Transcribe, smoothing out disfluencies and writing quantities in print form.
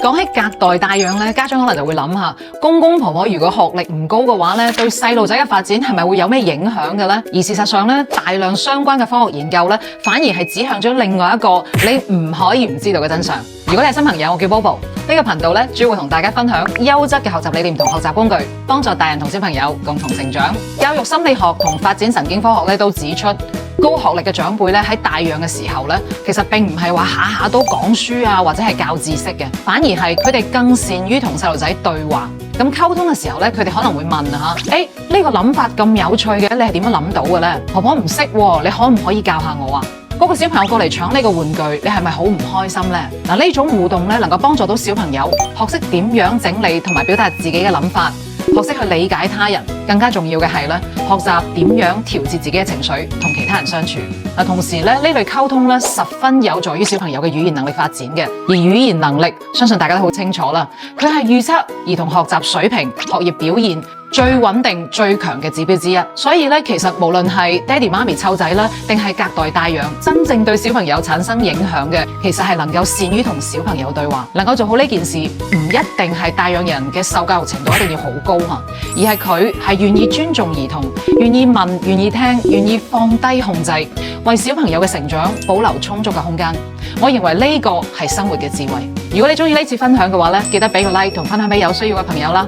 講起隔代帶養咧，家長可能就會諗下，公公婆婆如果學歷唔高嘅話咧，對細路仔嘅發展係咪會有咩影響嘅咧？而事實上咧，大量相關嘅科學研究咧，反而係指向咗另外一個你唔可以唔知道嘅真相。如果你係新朋友，我叫 Bobo，呢個頻道咧主要會同大家分享優質嘅學習理念同學習工具，幫助大人同小朋友共同成長。教育心理學同發展神經科學咧都指出，高學歷嘅長輩咧喺帶養嘅時候咧，其實並唔係話下下都講書啊，或者係教知識嘅，反而係佢哋更善於同細路仔對話。咁溝通嘅時候咧，佢哋可能會問啊嚇，呢個諗法咁有趣嘅，你係點樣諗到嘅咧？婆婆唔識喎，你可唔可以教下我啊？嗰個小朋友過嚟搶呢個玩具，你係咪好唔開心呢？嗱，呢種互動咧，能夠幫助到小朋友學識點樣整理同埋表達自己嘅諗法，學識去理解他人。更加重要嘅係咧，學習點樣調節自己嘅情緒，同其他人相處。嗱，同時咧，呢類溝通咧，十分有助於小朋友嘅語言能力發展嘅。而語言能力，相信大家都好清楚啦，佢係預測兒童學習水平、學業表現最穩定、最強嘅指標之一。所以咧，其實無論係爹哋媽咪湊仔啦，定係隔代帶養，真正對小朋友產生影響嘅，其實係能夠善於同小朋友對話，能夠做好呢件事，唔一定係帶養人嘅受教育程度一定要好高吓，而係佢係願意尊重兒童，願意問、願意聽、願意放低控制，為小朋友嘅成長保留充足嘅空間。我認為呢個係生活嘅智慧。如果你中意呢次分享嘅話咧，記得俾個 like 同分享俾有需要嘅朋友啦。